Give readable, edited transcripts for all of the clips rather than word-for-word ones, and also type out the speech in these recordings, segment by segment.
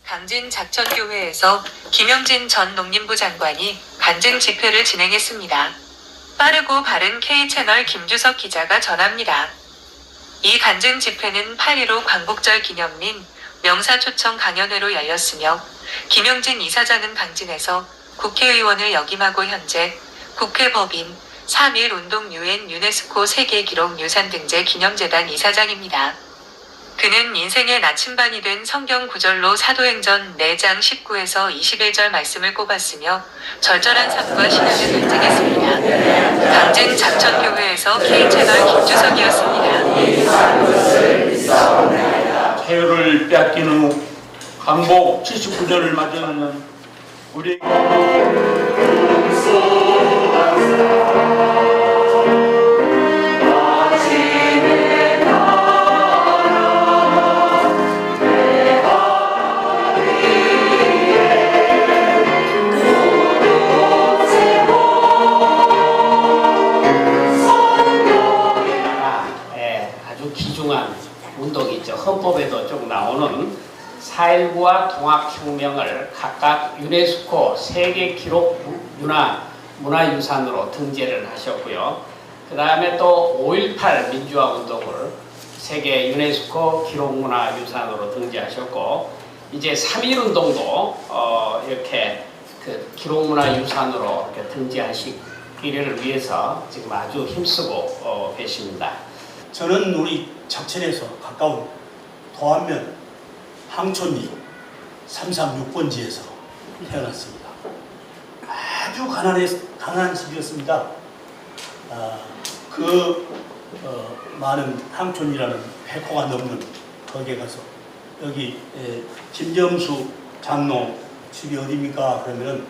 강진 작천교회에서 김영진 전 농림부 장관이 간증 집회를 진행했습니다. 빠르고 바른 K채널 김주석 기자가 전합니다. 이 간증 집회는 8.15 광복절 기념 및 명사초청 강연회로 열렸으며 김영진 이사장은 강진에서 국회의원을 역임하고 현재 국회법인 3.1운동 UN 유네스코 세계기록유산등재 기념재단 이사장입니다. 그는 인생의 나침반이 된 성경 구절로 사도행전 4장 19에서 21절 말씀을 꼽았으며 절절한 삶과 신앙을 간증했습니다. 강진 작천교회에서 K채널 김주석이었습니다. 자유를 빼앗기는 후 광복 79년을 맞이하는 우리 아주 귀중한 운동이 있죠. 헌법에도 쭉 나오는 4.19와 통합혁명을 각각 유네스코 세계기록 문화유산으로 등재를 하셨고요. 그 다음에 또 5.18 민주화운동을 세계 유네스코 기록문화유산으로 등재하셨고, 이제 3.1운동도 이렇게 그 기록문화유산으로 이렇게 등재하시기를 위해서 지금 아주 힘쓰고 계십니다. 저는 우리 작천에서 가까운 도안면 항촌리 336번지에서 태어났습니다. 아주 가난한 집이었습니다. 많은 항촌리라는 100호가 넘는 거기에 가서 여기 김점수 장로 집이 어디입니까? 그러면은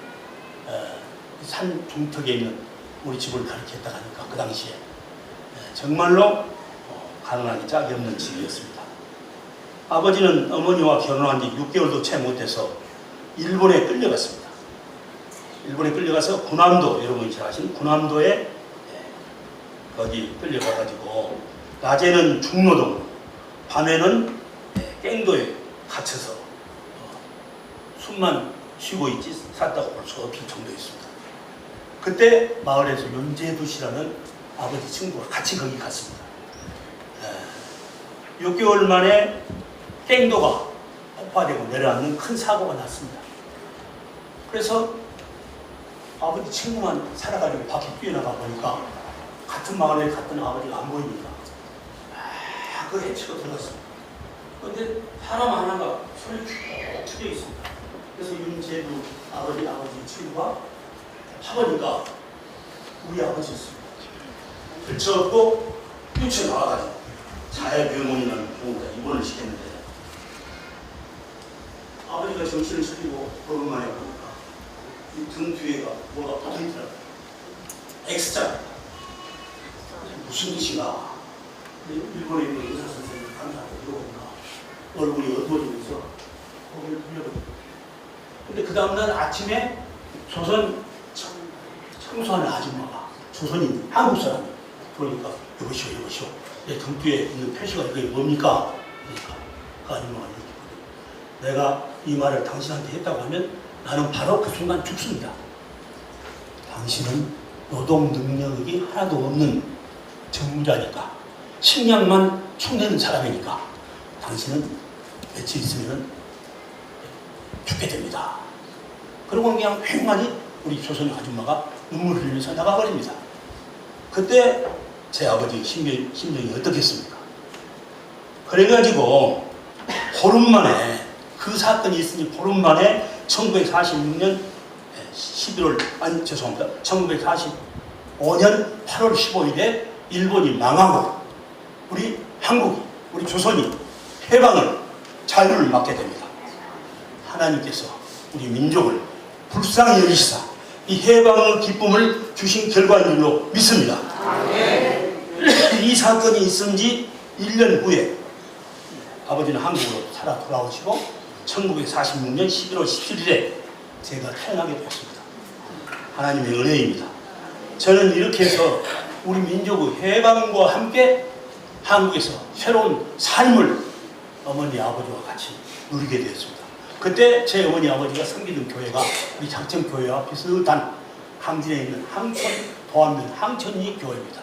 산 중턱에 있는 우리 집을 가리켰다 하니까 그 당시에 정말로 가난하기 짝이 없는 집이었습니다. 아버지는 어머니와 결혼한 지 6개월도 채 못해서 일본에 끌려갔습니다. 일본에 끌려가서 군함도, 여러분이 잘 아시는 군함도에 거기 끌려가가지고 낮에는 중노동, 밤에는 깽도에 갇혀서 숨만 쉬고 있지 샀다고 볼 수 없을 정도였습니다. 그때 마을에서 윤재두 씨라는 아버지 친구가 같이 거기 갔습니다. 6개월 만에 깽도가 폭파되고 내려앉는 큰 사고가 났습니다. 그래서 아버지 친구만 살아가지고 밖에 뛰어나가 보니까 같은 마을에 갔던 아버지가 안 보이니까 그걸 헤치고 들어갔습니다. 그런데 사람 하나가 손에 쭉 튀겨 있습니다. 그래서 윤재두 아버지 친구가 파보니까 우리 아버지였습니다. 들쳐업고 뛰쳐나와가지고 자해병원이라는 병원에 입원을 시켰는데 아버지가 정신을 차리고 보름 만에 보니까 이 등 뒤에가 뭐가 붙어있더라고요. X자. 무슨 뜻인가? 일본에 있는 의사 선생님이 간다고 물어보니까 얼굴이 어두워지면서 고개를 돌려버렸어요. 근데 그 다음날 아침에 조선 청소하는 아줌마가 조선인, 한국 사람이 그러니까 여보시오 내 등 뒤에 있는 표시가 이게 뭡니까? 그러니까 그 아줌마가 이렇게 내가 이 말을 당신한테 했다고 하면 나는 바로 그 순간 죽습니다. 당신은 노동 능력이 하나도 없는 정부자니까 식량만 축내는 사람이니까 당신은 며칠 있으면 죽게 됩니다. 그러고 그냥 휑하니 우리 조선인 아줌마가 눈물 흘리면서 나가버립니다. 그때 제 아버지 심정이 어떻겠습니까? 그래가지고 보름 만에 그 사건이 있으니 보름 만에 1946년 1945년 8월 15일에 일본이 망하고 우리 한국이, 우리 조선이 해방을, 자유를 맞게 됩니다. 하나님께서 우리 민족을 불쌍히 여기시사 이 해방의 기쁨을 주신 결과인 줄로 믿습니다. 이 사건이 있은 지 1년 후에 아버지는 한국으로 살아 돌아오시고 1946년 11월 17일에 제가 태어나게 되었습니다. 하나님의 은혜입니다. 저는 이렇게 해서 우리 민족의 해방과 함께 한국에서 새로운 삶을 어머니 아버지와 같이 누리게 되었습니다. 그때 제 어머니 아버지가 섬기던 교회가 우리 장천교회와 비슷한 항진에 있는 항천 도안면 항천리 교회입니다.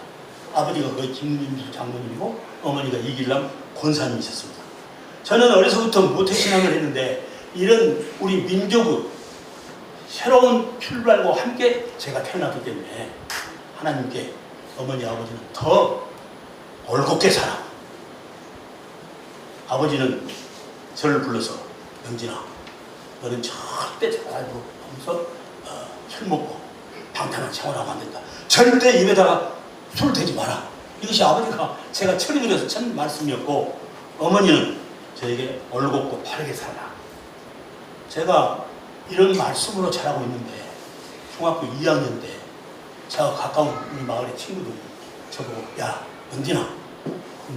아버지가 거기 김민수 장로님이고 어머니가 이길남 권사님이셨습니다. 저는 어려서부터 모태신앙을 했는데 이런 우리 민족의 새로운 출발과 함께 제가 태어났기 때문에 하나님께 어머니 아버지는 더 올곧게 살아. 아버지는 저를 불러서 영진아 너는 절대 잘 알고 하면서 술 먹고 방탕한 생활하면 안 된다. 절대 입에다가 술 대지 마라. 이것이 아버지가 제가 철이 들여서 첫 말씀이었고 어머니는 저에게 올곧고 바르게 살아라. 제가 이런 말씀으로 자라고 있는데 중학교 2학년 때 제가 가까운 우리 마을의 친구들이 저보고 야 영진아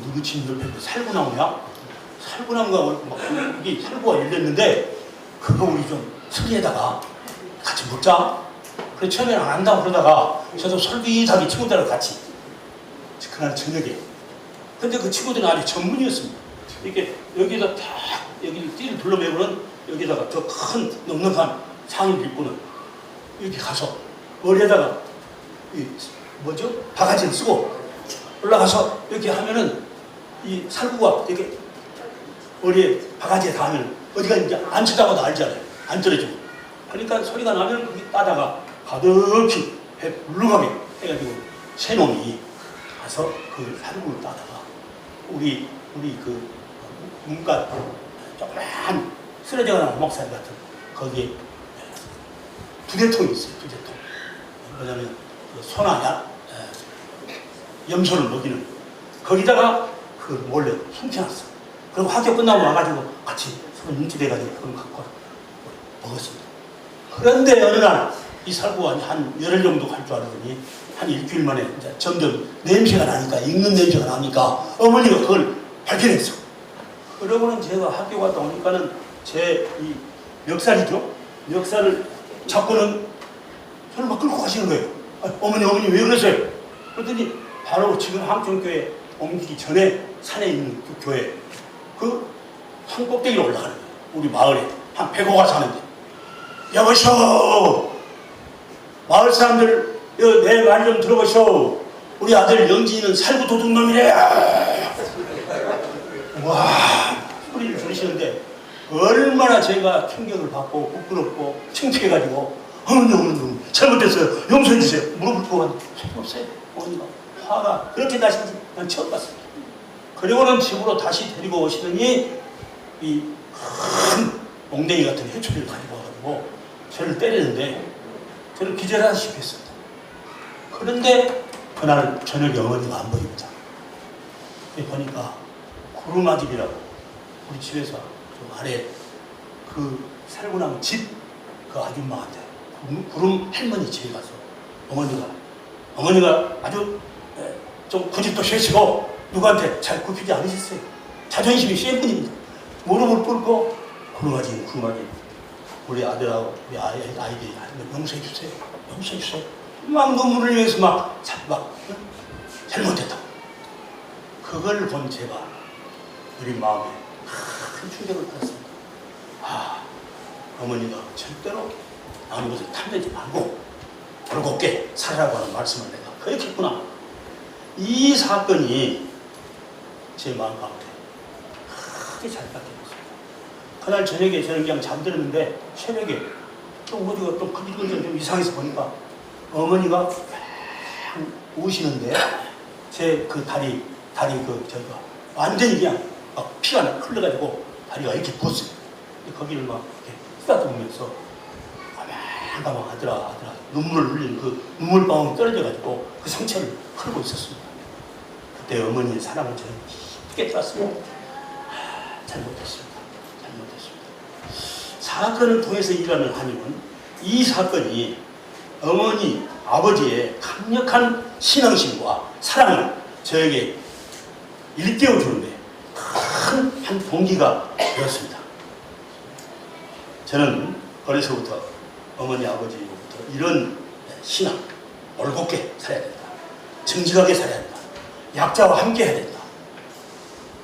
누구 친구들 뵙고 살구나무야? 살구나무가 막 이게 살구가 열렸는데 그거 우리 좀 설에다가 같이 먹자. 그래 처음에는 안 한다고 그러다가 저도 솔깃하게 친구들하고 같이 그날 저녁에 근데 그 친구들은 아주 전문이었습니다. 이렇게 여기다 딱 여기 띠를 둘러매고는 여기다가 저 큰 넉넉한 상을 입고는 이렇게 가서 머리에다가 이 뭐죠? 바가지를 쓰고 올라가서 이렇게 하면은 이 살구가 이렇게 머리에 바가지에 닿으면 어디가 이제 안 쳐다봐도 알잖아요. 안 떨어지고. 그러니까 소리가 나면 거기 따다가 가득히 배 물렁하게 해가지고 새 놈이 가서 그 살구를 따다가 우리 그 문가 조그만 쓰러져가는 목살 같은 거기에 두대통이 있어요. 두대통. 뭐냐면 소나냐 염소를 먹이는 거기다가 그 몰래 숨겨놨어. 그리고 학교 끝나고 와가지고 같이 서로 눈치 대가지고 그걸 갖고 먹었습니다. 그런데 어느 날 이 살구가 한 열흘 정도 갈 줄 알았더니 한 일주일 만에 이제 점점 냄새가 나니까 익는 냄새가 나니까 어머니가 그걸 발견했어. 그러고는 제가 학교 갔다 오니까는 제 이 멱살이죠. 멱살을 잡고는 저를 막 끌고 가시는 거예요. 어머니 왜 그러세요? 그랬더니 바로 지금 항천교회 옮기기 전에 산에 있는 그 교회 그 산 꼭대기로 올라가는 거예요. 우리 마을에 한 100호가 사는데 여보시오 마을 사람들 내 말 좀 들어보시오. 우리 아들 영진이는 살구 도둑놈이래. 와 소리를 지르시는데 얼마나 제가 충격을 받고 부끄럽고 창피해가지고 어머니 잘못했어요. 용서해 주세요. 무릎을 꿇고 소용없어요. 어머니가 화가 그렇게 나신지 난 처음 봤습니다. 그리고는 집으로 다시 데리고 오시더니 이 큰 몽댕이 같은 해초리를 가지고 와가지고 저를 때리는데 저를 기절하다시피 했습니다. 그런데 그날 저녁에 어머니가 안 보입니다. 보니까 구름아집이라고 우리 집에서 저 아래 그 살구나무 집 그 아줌마한테 구름 할머니 집에 가서 어머니가 아주 좀 고집도 세시고 누구한테 잘 굽히지 않으셨어요. 자존심이 센 분입니다. 무릎을 꿇고 구름아지 우리 아들하고 우리 아이들이 용서해 주세요. 막 눈물을 흘리면서 막 잘못했다. 그걸 본 제가 우리 마음에 큰 충격을 받았습니다. 어머니가 절대로 아무 것을 탐내지 말고 올곧게 살아라고 하는 말씀을 내가 그렇겠구나. 이 사건이 제 마음 가운데 크게 잘 바뀌었습니다. 그날 저녁에 저는 그냥 잠들었는데 새벽에 또 어디가 또 그리고 좀 이상해서 보니까 어머니가 우시는데 제 그 다리 저기가 완전히 그냥 막 피가 흘러가지고 다리가 이렇게 부었어요. 거기를 막 이렇게 쓰다듬으면서 가만 아들아 눈물을 흘리는 그 눈물방울이 떨어져가지고 그 상처를 흐르고 있었습니다. 그때 어머니의 사랑을 저는 깊게 깨달았습니다. 잘못했습니다. 사건을 통해서 일하는 하나님은 이 사건이 어머니, 아버지의 강력한 신앙심과 사랑을 저에게 일깨워주는데 큰 한 동기가 되었습니다. 저는 어려서부터 어머니, 아버지로부터 이런 신앙, 올곧게 살아야 된다. 정직하게 살아야 된다. 약자와 함께 해야 된다.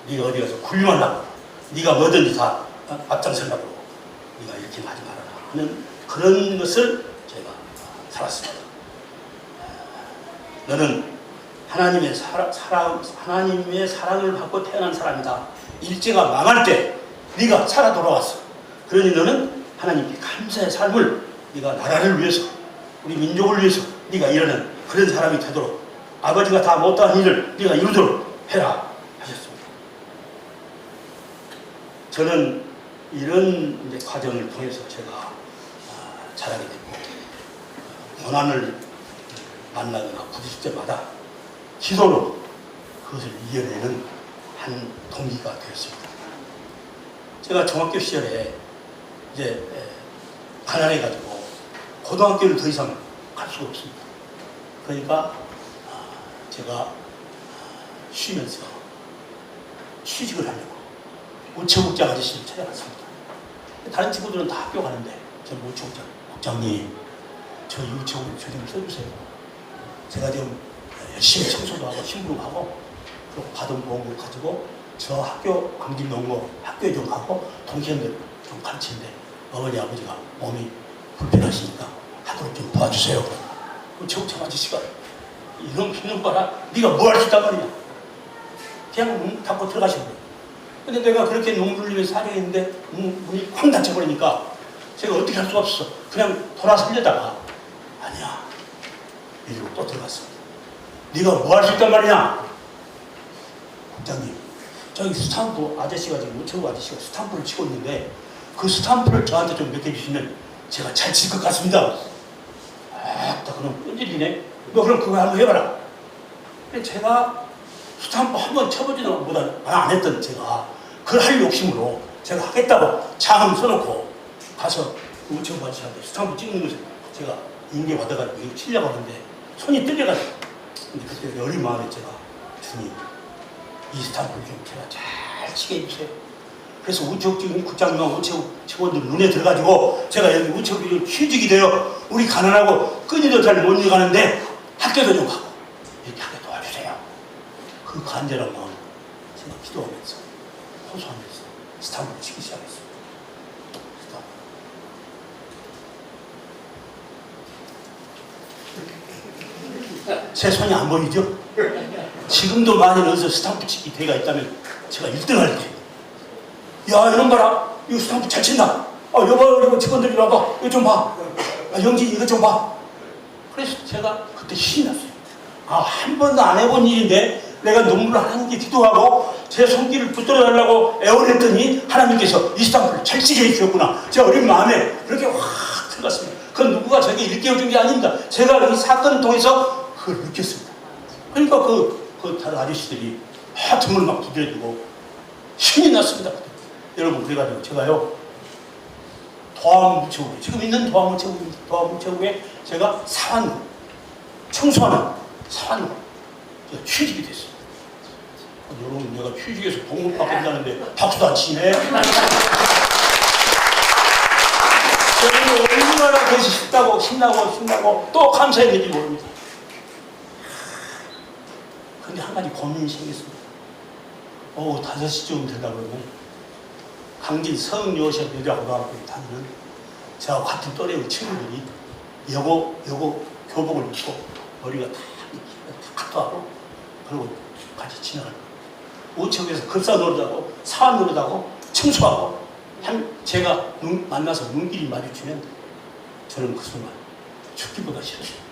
네가 어디 가서 굴림하려고 네가 뭐든지 다 앞장서려고 네가 이렇게 하지 말아라 하는 그런 것을 제가 살았습니다. 너는 하나님의 하나님의 사랑을 받고 태어난 사람이다. 일제가 망할 때 네가 살아 돌아왔어. 그러니 너는 하나님께 감사의 삶을 네가 나라를 위해서 우리 민족을 위해서 네가 이루는 그런 사람이 되도록 아버지가 다 못한 일을 네가 이루도록 해라 하셨습니다. 저는 이런 이제 과정을 통해서 제가 자라게 됐고 고난을 만나거나 부딪힐 때마다 기도로 그것을 이겨내는 한 동기가 되었습니다. 제가 중학교 시절에 이제 가난해가지고 고등학교를 더 이상 갈 수가 없습니다. 그러니까 제가 쉬면서 취직을 하려고 우체국장 아저씨를 찾아갔습니다. 다른 친구들은 다 학교 가는데 저는 우체국장님 저희 우체국 좀 써주세요. 제가 지금 열심히 청소도 하고 심부름 하고 그리고 받은 보험을 가지고 저 학교 광진농고 학교에 좀 가고 동생들 좀 가르치는데 어머니 아버지가 몸이 불편하시니까 하도록 좀 도와주세요. 우체국장 아저씨가 이놈 봐라 네가 뭐 할 수 있단 말이냐. 그냥 문 닫고 들어가시는 거예요. 근데 내가 그렇게 농부를 위해서 하려 했는데 문이 쾅 닫혀버리니까 제가 어떻게 할 수가 없어. 그냥 돌아서려다가 아니야 이리로 또 들어갔습니다. 네가 뭐 할 수 있단 말이냐. 국장님 저기 스탬프 아저씨가 지금 우체국 아저씨가 스탬프를 치고 있는데 그 스탬프를 저한테 좀 몇 개 주시면 제가 잘 칠 것 같습니다. 딱 그럼 끈질리네. 너 그럼 그거 한번 해봐라. 근데 제가 스탬프 한번 쳐보지도 안 했던 제가 그걸 할 욕심으로 제가 하겠다고 장을 써놓고 가서 우체국 아저씨한테 스탬프 찍는 것을 제가 인계 받아가지고 이거 치려고 하는데 손이 떨려가지고 근데 그때 어린 마음에 제가 주님 이 스탬프를 좀 제가 잘 치게 해주세요. 그래서 우체국 국장님과 우체국 직원들 눈에 들어가지고 제가 여기 우체국에 취직이 되어 우리 가난하고 끈이도 잘 못 읽어가는데 학교도 좀 가고 이렇게 하게 도와주세요. 그 간절한 마음 제가 기도하면서 호소하면서 스탬프를 치기 시작했습니다. 제 손이 안 보이죠? 지금도 만일 어디서 스탬프 치기 대회가 있다면 제가 1등 할 때. 야, 이런 봐라. 이거 스탬프 잘 친다. 여보, 이거 직원들 이리 와봐. 이거 좀 봐. 영진, 이거 좀 봐. 그래서 제가 그때 신이 났어요. 한 번도 안 해본 일인데 내가 눈물을 하나님께 기도하고 제 손길을 붙들어달라고 애원했더니 하나님께서 이 스탬프를 잘 치게 해주셨구나. 제 어린 마음에 그렇게 확 들어갔습니다. 그건 누구가 저에게 일깨워준 게 아닙니다. 제가 이 사건을 통해서 그걸 느꼈습니다. 그러니까 그 다른 아저씨들이 등을 막 두드려주고 신이 났습니다. 여러분, 그래가지고 제가요, 도암우체국에, 지금 있는 도암우체국입니다. 도암우체국에 제가 사관으로, 청소하는 사관으로 제가 취직이 됐어요. 여러분, 내가 취직해서 봉급 받겠다는데 박수도 안 치네. 저는 얼마나 그것이 신나고 또 감사했는지 모릅니다. 근데 한 가지 고민이 생겼습니다. 5시쯤 되다 그러면 강진 성여시 여자고등학교에 다니는 저와 같은 또래의 친구들이 여고 교복을 입고 머리가 다 카트하고 그리고 같이 지나가는 거예요. 우체국에서 급사 노릇하고 사원 노릇하고 청소하고 제가 만나서 눈길이 마주치면 저는 그 순간 죽기보다 싫었습니다.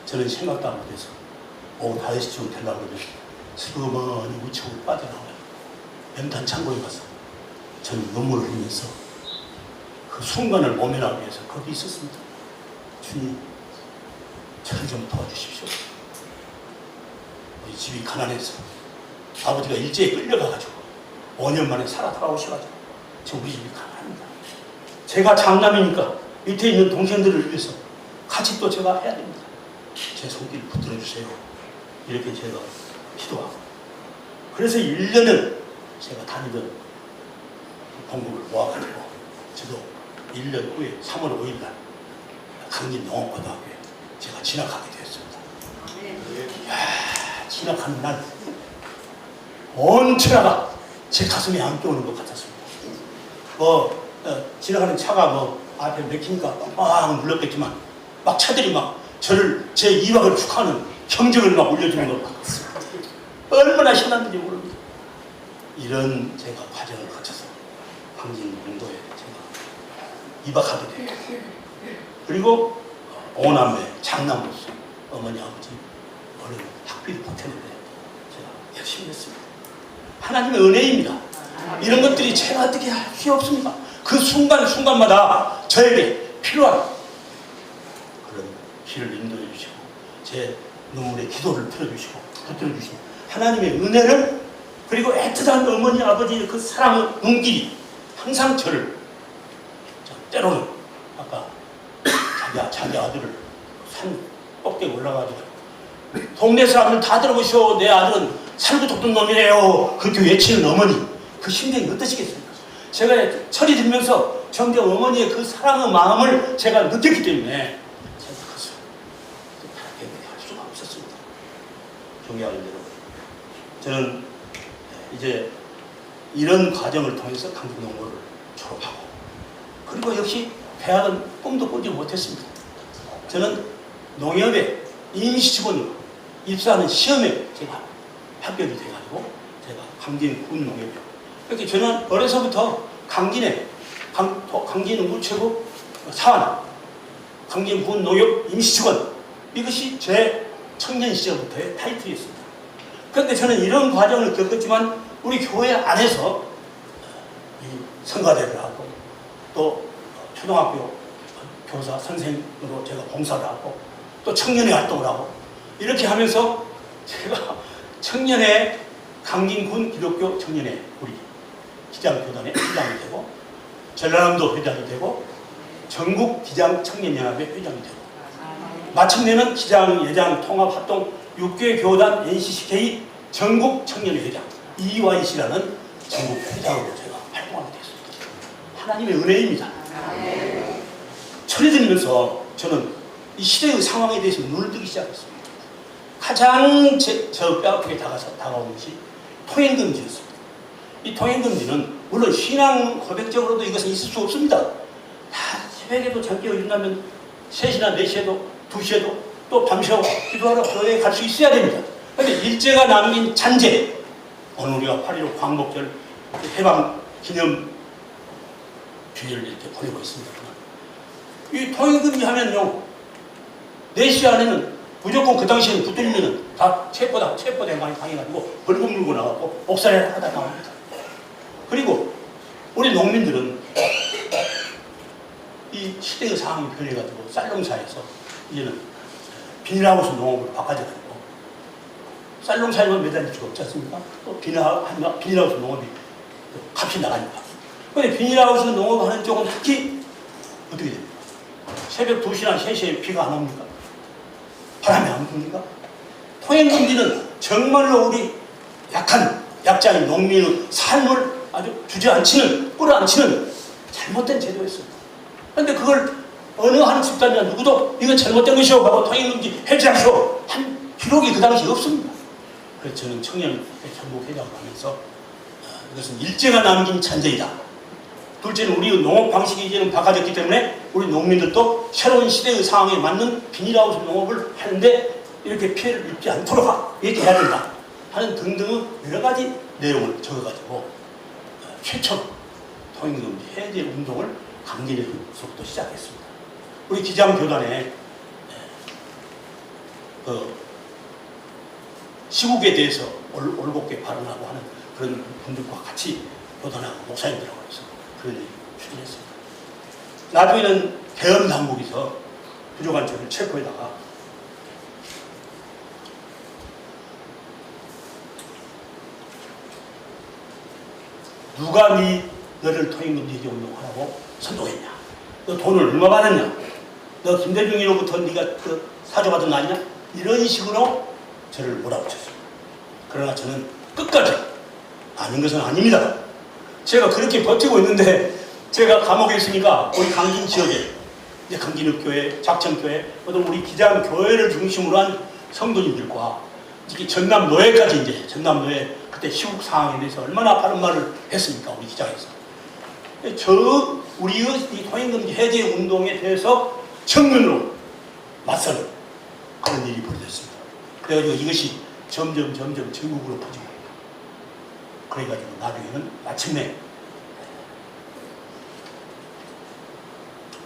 저는 생각도 안 못해서 5시쯤 되려고 그러면 슬그머니 우체국을 빠져나와요. 연탄 창고에 가서 저는 눈물을 흘리면서 그 순간을 모면하기 위해서 거기 있었습니다. 주님, 저를 좀 도와주십시오. 우리 집이 가난해서 아버지가 일제에 끌려가가지고 5년 만에 살아 돌아오셔가지고 지금 우리 집이 가난합니다. 제가 장남이니까 밑에 있는 동생들을 위해서 같이 또 제가 해야 됩니다. 제 손길을 붙들어주세요. 이렇게 제가 기도하고 그래서 1년을 제가 다니던 공급을 모아가지고 저도 1년 후에 3월 5일날 강진농업고등학교에 제가 진학하게 되었습니다. 진학하는 날 온 천하가 제 가슴에 안겨오는 것 같았습니다. 지나가는 차가 뭐 앞에 맥히니까 빵빵 눌렀겠지만 막 차들이 막 저를 제 이박을 축하하는 경적을 막 올려주는 걸 봤습니다. 얼마나 신났는지 모릅니다. 이런 제가 과정을 거쳐서 광진공도에 제가 입학하게 됩니다. 그리고 오남매 장남으로서 어머니 아버지 어른 학비를 보태는데 제가 열심히 했습니다. 하나님의 은혜입니다. 이런 것들이 제가 어떻게 할 수 없습니까? 그 순간순간마다 저에게 필요한 그런 길을 인도해 주시고 제 눈물의 기도를 들어주시고 붙들어 주시고 하나님의 은혜를 그리고 애틋한 어머니 아버지의 그 사랑의 눈길이 항상 저를 때로는 아까 자기 아들을 산 꼭대기 올라가지고 동네 사람들 다 들어보시오 내 아들은 살고 돋던 놈이래요 그렇게 외치는 어머니 그 심정이 어떠시겠습니까? 제가 철이 들면서 점점 어머니의 그 사랑의 마음을 제가 느꼈기 때문에 제가 그것을 다르게 할 수가 없었습니다. 존경하는 여러분, 저는 이제 이런 과정을 통해서 강진농고를 졸업하고 그리고 역시 대학은 꿈도 꾸지 못했습니다. 저는 농협에 임시직원으로 입사하는 시험에 제가 합격이 돼가지고 제가 강진군 농협이요. 이렇게 저는 어려서부터 강진에 강진 우체국 사원, 강진군 농협 임시직원 이것이 제 청년 시절부터의 타이틀이었습니다. 그런데 저는 이런 과정을 겪었지만 우리 교회 안에서 성가대를 하고 또 초등학교 교사 선생으로 제가 봉사를 하고 또 청년회 활동을 하고 이렇게 하면서 제가 청년회 강진군 기독교 청년회 우리 기장교단의 회장이 되고 전라남도 회장이 되고 전국 기장 청년연합의 회장이 되고 마침내는 기장 예장 통합 합동 6개 교단 NCCK 전국 청년회 회장 EYC라는 전국 회장으로 제가 활동하게 됐습니다. 하나님의 은혜입니다. 철이 들면서 저는 이 시대의 상황에 대해서 눈을 뜨기 시작했습니다. 가장 저 뼈아프게 다가온 것이 통행금지였습니다. 이 통행금지는 물론 신앙 고백적으로도 이것은 있을 수 없습니다. 다 새벽에도 잠깨어 일어나면 3시나 4시에도 2시에도 또 밤새워 기도하러 교회에 갈 수 있어야 됩니다. 그런데 일제가 남긴 잔재 오늘 우리가 8.15 광복절 해방 기념 주일을 이렇게 보내고 있습니다. 이 통행금지 하면요 4시 안에는 무조건 그 당시에는 붙들리면은 다 체포대 많이 당해가지고 벌금 물고 나가고 옥살이를 하다 나옵니다. 그리고 우리 농민들은 이 시대의 상황이 변해가지고 쌀농사에서 이제는 비닐하우스 농업으로 바꿔져가지고 쌀농사에만 매달릴 수가 없지 않습니까? 또 비닐하우스 농업이 값이 나가니까. 그런데 비닐하우스 농업하는 쪽은 특히 어떻게 됩니까? 새벽 2시나 3시에 비가 안 옵니까? 바람이 안 붑니까? 통행금지는 정말로 우리 약자인 농민의 삶을 아주 주저앉히는, 끌어안치는 잘못된 제도였습니다. 그런데 그걸 어느 한 집단이나 누구도 이건 잘못된 것이오 하고 통행금지 해제하시오 한 기록이 그 당시에 없습니다. 그래서 저는 청년 전국 회장을 하면서 이것은 일제가 남긴 잔재이다. 둘째는 우리 농업 방식이 이제는 바꿔졌기 때문에 우리 농민들도 새로운 시대의 상황에 맞는 비닐하우스 농업을 하는데 이렇게 피해를 입지 않도록 이렇게 해야 된다 하는 등등의 여러 가지 내용을 적어가지고 최초 통행금지 해제 운동을 강진에서부터 시작했습니다. 우리 기장교단에 시국에 대해서 올곧게 발언하고 하는 그런 분들과 같이 교단하고 목사님들하고 해서 그런 일을 추진했습니다. 나중에는 대엄 당국에서 부족한 저를 체포에다가 누가 너를 통행금지 해제 운동하라고 선동했냐? 너 돈을 얼마 받았냐? 너 김대중이로부터 네가 사줘받은 거 아니냐? 이런 식으로 저를 몰아붙였습니다. 그러나 저는 끝까지 아닌 것은 아닙니다. 제가 그렇게 버티고 있는데 제가 감옥에 있으니까 우리 강진 지역에 이제 강진읍교회, 작천교회, 어떤 우리 기장교회를 중심으로 한 성도님들과 특히 전남노회까지 이제 전남노회 그때 시국 상황에 대해서 얼마나 바른 말을 했습니까? 우리 기장에서. 저 우리의 이 통행금지 해제 운동에 대해서 정면으로 맞서는 그런 일이 벌어졌습니다. 그래가지고 이것이 점점 전국으로 퍼지고 그래가지고 나중에는 마침내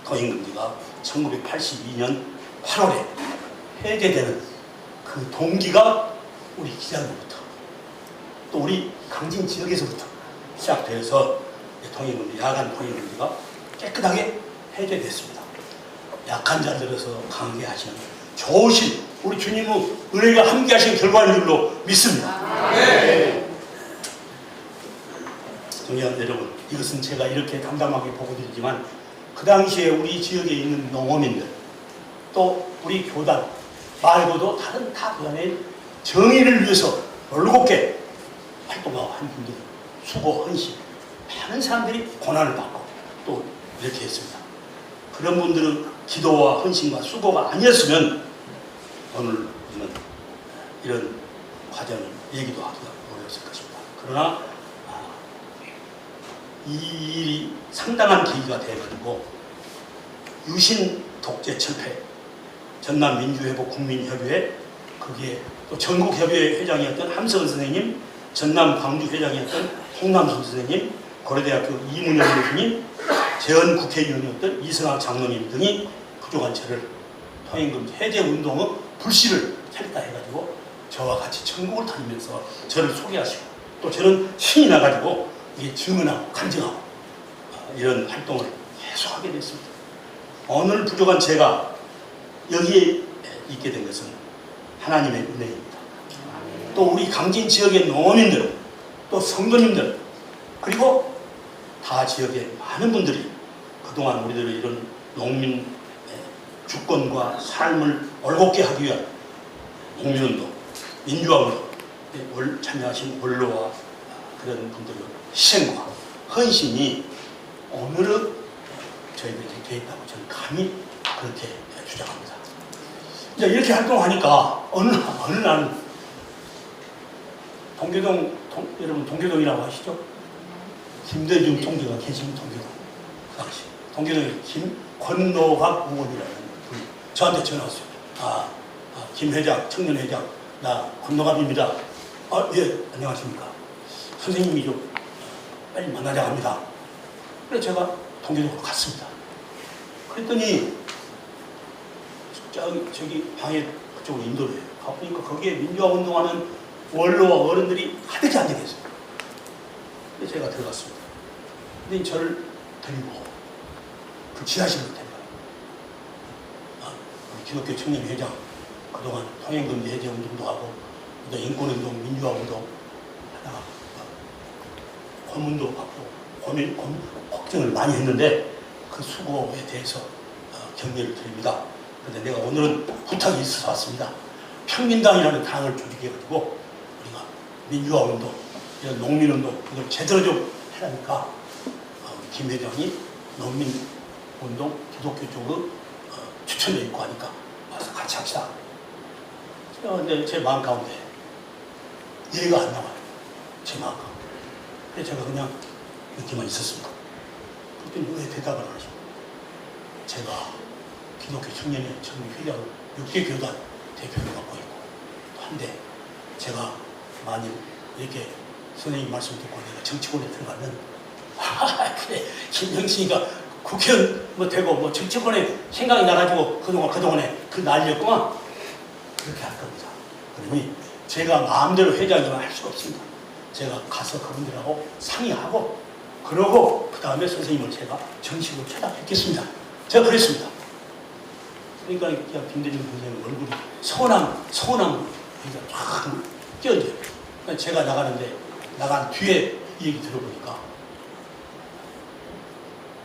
통행금지가 1982년 8월에 해제되는 그 동기가 우리 기장로부터 또 우리 강진 지역에서부터 시작돼서 통행금지, 야간 통행금지가 깨끗하게 해제됐습니다. 약한 자들에서 강하게 하시는 좋으신 우리 주님의 은혜가 함께 하신 결과인 줄로 믿습니다. 네. 존경하는 여러분, 이것은 제가 이렇게 담담하게 보고 드리지만 그 당시에 우리 지역에 있는 농어민들 또 우리 교단 말고도 다른 타 교단의 정의를 위해서 올곧게 활동하고 한 분들 수고, 헌신 많은 사람들이 고난을 받고 또 이렇게 했습니다. 그런 분들은 기도와 헌신과 수고가 아니었으면 오늘 우리는 이런 과정을 얘기도 하기가 어려웠을 것입니다. 그러나 이 일이 상당한 계기가 되어가지고 유신 독재 철폐 전남민주회복 국민협의회 거기에 또 전국협의회 회장이었던 함석은 선생님, 전남광주회장이었던 홍남순 선생님, 고려대학교 이문영 교수님, 재헌국회의원이었던 이승학 장로님 등이 부족한 저를 통행금지 해제 운동의 불씨를 켰다 해가지고 저와 같이 전국을 다니면서 저를 소개하시고 또 저는 신이 나가지고 이게 증언하고 간증하고 이런 활동을 계속 하게 됐습니다. 오늘 부족한 제가 여기에 있게 된 것은 하나님의 은혜입니다. 또 우리 강진 지역의 농어민들, 또 성도님들, 그리고 다 지역의 많은 분들이 그동안 우리들의 이런 농민 주권과 삶을 올곧게 하기 위한 농민운동, 민주화운동 참여하신 원로와 그런 분들의 희생과 헌신이 오늘은 저희들이 되어 있다고 저는 감히 그렇게 주장합니다. 이제 이렇게 활동하니까 어느 날은 동교동, 여러분 동교동이라고 아시죠? 김대중 동지가 계신 동교동. 그 당시 동교동에 권노학 의원이라는 분이 저한테 전화 왔어요. 김 회장, 청년 회장, 나 권노갑입니다. 예, 안녕하십니까. 선생님이 좀 빨리 만나자고 합니다. 그래서 제가 동교동으로 갔습니다. 그랬더니 저기 방에 그쪽으로 인도를 해요. 가보니까 거기에 민주화 운동하는 원로와 어른들이 가득히 앉아 계세요. 그래서 제가 들어갔습니다. 근데 저를 데리고 그 지하실로 데려가요. 우리 기독교 청년회장 그동안 통행금지 해제 운동도 하고 인권운동, 민주화운동 하다가 고문도 받고 걱정을 많이 했는데 그 수고에 대해서 격려를 드립니다. 그런데 내가 오늘은 부탁이 있어서 왔습니다. 평민당이라는 당을 조직해가지고 우리가 민주화운동, 이런 농민운동 이걸 제대로 좀 하라니까 김 회장이 농민운동 기독교 쪽으로 추천돼 있고 하니까 와서 같이 합시다. 근데 제 마음 가운데 예가 안 나와요. 제 마음 가운데. 그래서 제가 그냥 이렇게만 있었습니다. 그랬더니 왜 대답을 안 하시고 제가 기독교 청년회 회장을 6개 교단 대표를 맡고 있고 또 한데 제가 만일 이렇게 선생님 말씀 듣고 내가 정치권에 들어가면 그래 김영신이가 국회의원 뭐 되고 뭐 정치권에 생각이 나가지고 그동안에 그 난리였구만 그렇게 할 겁니다. 그러니 제가 마음대로 회장이면 할 수가 없습니다. 제가 가서 그분들하고 상의하고 그러고 그 다음에 선생님을 제가 정식으로 찾아뵙겠습니다. 제가 그랬습니다. 그러니까 김대중 선생님 얼굴이 서운한 얘기가 쫙 끼어져요. 그러니까 제가 나간 뒤에 이 얘기 들어보니까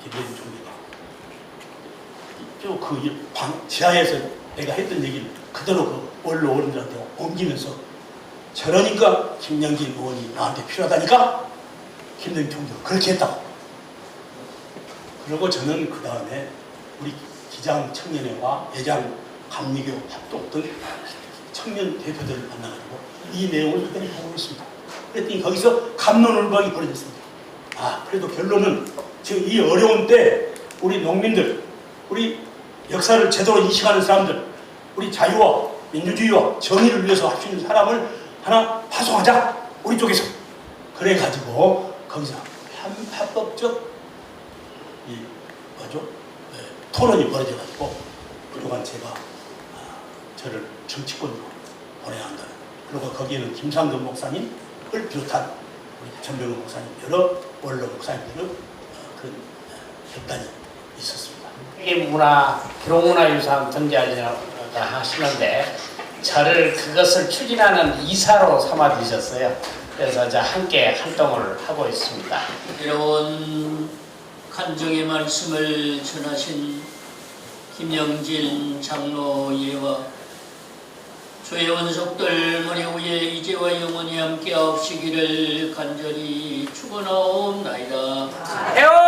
김대중 총리가 그 지하에서 내가 했던 얘기를 그대로 그 원로 어른들한테 옮기면서 저러니까 김영진 의원이 나한테 필요하다니까 김대중 총리가 그렇게 했다고. 그리고 저는 그 다음에 우리 기장 청년회와 예장 감리교 합동 등 청년 대표들을 만나가지고 이 내용을 그대로 보고 있습니다. 그랬더니 거기서 갑론을박이 벌어졌습니다. 그래도 결론은 지금 이 어려운 때 우리 농민들, 우리 역사를 제대로 인식하는 사람들, 우리 자유와 민주주의와 정의를 위해서 할 수 있는 사람을 하나 파송하자, 우리 쪽에서. 그래가지고 거기서 합법적 토론이 벌어져가지고 그동안 제가 저를 정치권으로 보내야 한다는, 그리고 거기에는 김상근 목사님을 비롯한 우리 전병훈 목사님, 여러 원로 목사님들은 그런 결단이 있었습니다. 세계문화, 기록문화유산 등재하려고 하시는데 저를 그것을 추진하는 이사로 삼아 주셨어요. 그래서 저 함께 활동을 하고 있습니다. 여러분, 간증의 말씀을 전하신 김영진 장로예와 주의 원속들 머리 위에 이제와 영원히 함께 하옵시기를 간절히 축원하옵나이다. 해요!